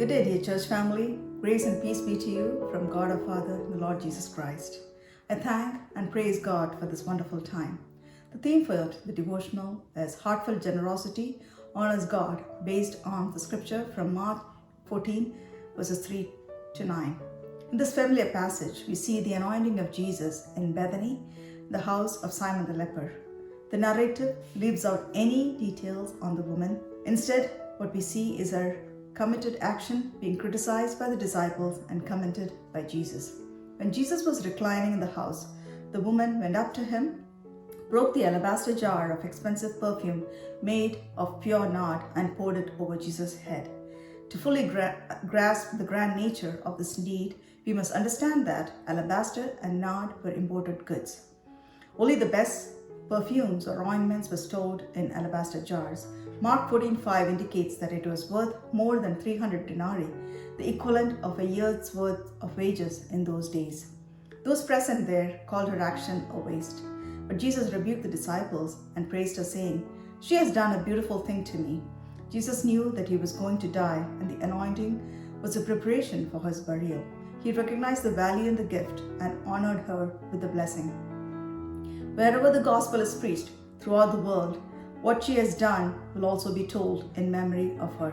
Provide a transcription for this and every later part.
Good day, dear church family. Grace and peace be to you from God our Father and the Lord Jesus Christ. I thank and praise God for this wonderful time. The theme for the devotional is Heartfelt Generosity Honors God, based on the scripture from Mark 14, verses 3 to 9. In this familiar passage, we see the anointing of Jesus in Bethany, the house of Simon the leper. The narrative leaves out any details on the woman. Instead, what we see is her committed action being criticized by the disciples and commented by Jesus. When Jesus was reclining in the house, the woman went up to him, broke the alabaster jar of expensive perfume made of pure nard, and poured it over Jesus' head. To fully grasp the grand nature of this need, we must understand that alabaster and nard were imported goods. Only the best perfumes or ointments were stored in alabaster jars. Mark 14:5 indicates that it was worth more than 300 denarii, the equivalent of a year's worth of wages in those days. Those present there called her action a waste. But Jesus rebuked the disciples and praised her, saying, "She has done a beautiful thing to me." Jesus knew that he was going to die, and the anointing was a preparation for his burial. He recognized the value in the gift and honored her with the blessing. Wherever the gospel is preached throughout the world, what she has done will also be told in memory of her.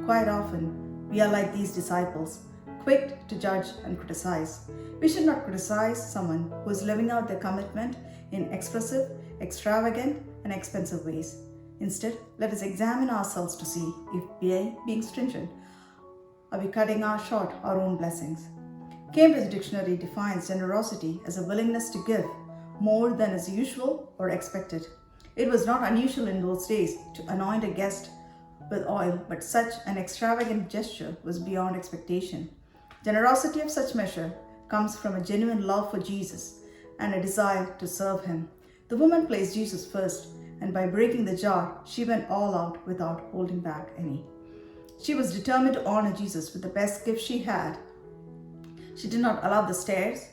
Quite often, we are like these disciples, quick to judge and criticize. We should not criticize someone who is living out their commitment in expressive, extravagant, and expensive ways. Instead, let us examine ourselves to see if we are being stringent. Are we cutting short our own blessings? Cambridge Dictionary defines generosity as a willingness to give more than is usual or expected. It was not unusual in those days to anoint a guest with oil, but such an extravagant gesture was beyond expectation. Generosity of such measure comes from a genuine love for Jesus and a desire to serve him. The woman placed Jesus first, and by breaking the jar, she went all out without holding back any. She was determined to honor Jesus with the best gift she had. She did not allow the stares,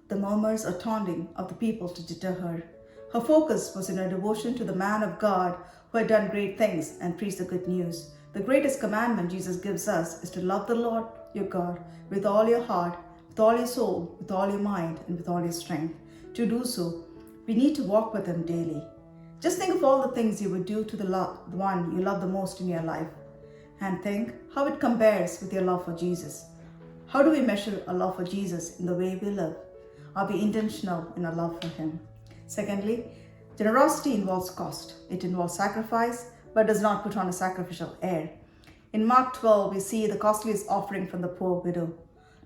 the murmurs or taunting of the people to deter her. Her focus was in her devotion to the man of God who had done great things and preached the good news. The greatest commandment Jesus gives us is to love the Lord your God with all your heart, with all your soul, with all your mind, and with all your strength. To do so, we need to walk with him daily. Just think of all the things you would do to the one you love the most in your life, and think how it compares with your love for Jesus. How do we measure our love for Jesus in the way we live? Are we intentional in our love for him? Secondly, generosity involves cost. It involves sacrifice, but does not put on a sacrificial air. In Mark 12, we see the costliest offering from the poor widow.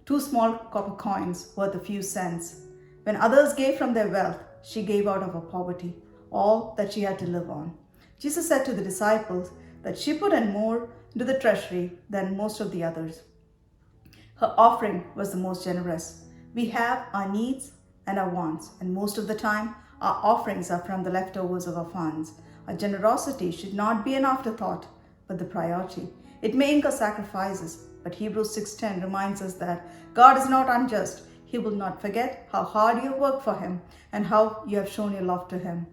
2 small copper coins worth a few cents. When others gave from their wealth, she gave out of her poverty, all that she had to live on. Jesus said to the disciples that she put in more into the treasury than most of the others. Her offering was the most generous. We have our needs and our wants, and most of the time, our offerings are from the leftovers of our funds. Our generosity should not be an afterthought, but the priority. It may incur sacrifices, but Hebrews 6:10 reminds us that God is not unjust. He will not forget how hard you work for him and how you have shown your love to him.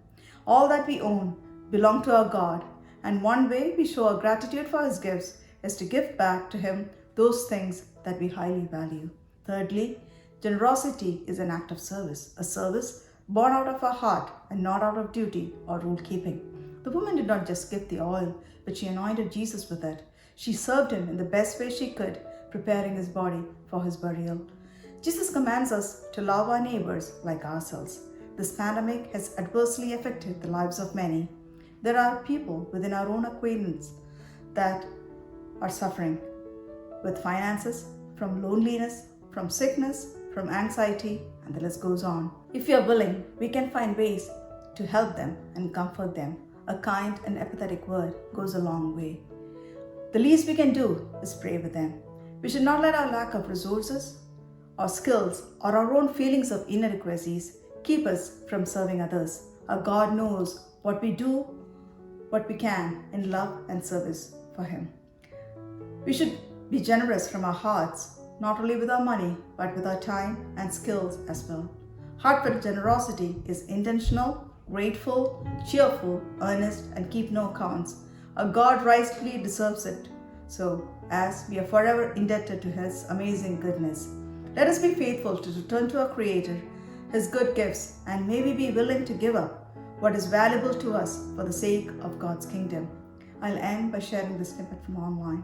All that we own belong to our God, and one way we show our gratitude for his gifts is to give back to him those things that we highly value. Thirdly, generosity is an act of service, a service born out of our heart and not out of duty or rule keeping. The woman did not just give the oil, but she anointed Jesus with it. She served him in the best way she could, preparing his body for his burial. Jesus commands us to love our neighbors like ourselves. This pandemic has adversely affected the lives of many. There are people within our own acquaintance that are suffering with finances, from loneliness, from sickness, from anxiety, and the list goes on. If we are willing, we can find ways to help them and comfort them. A kind and empathetic word goes a long way. The least we can do is pray with them. We should not let our lack of resources or skills or our own feelings of inadequacies keep us from serving others. Our God knows what we do, what we can in love and service for him. We should be generous from our hearts, not only with our money, but with our time and skills as well. Heartfelt generosity is intentional, grateful, cheerful, earnest, and keep no accounts. Our God rightfully deserves it. So, as we are forever indebted to His amazing goodness, let us be faithful to return to our Creator, His good gifts, and may we be willing to give up what is valuable to us for the sake of God's kingdom. I'll end by sharing this snippet from online.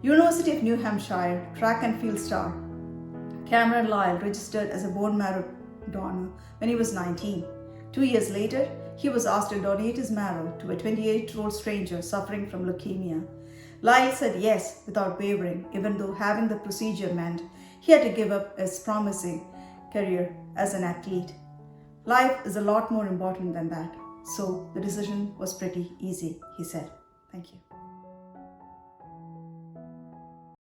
University of New Hampshire track and field star Cameron Lyle registered as a bone marrow donor when he was 19. 2 years later, he was asked to donate his marrow to a 28-year-old stranger suffering from leukemia. Lyle said yes without wavering, even though having the procedure meant he had to give up his promising career as an athlete. Life is a lot more important than that, so the decision was pretty easy, he said. Thank you.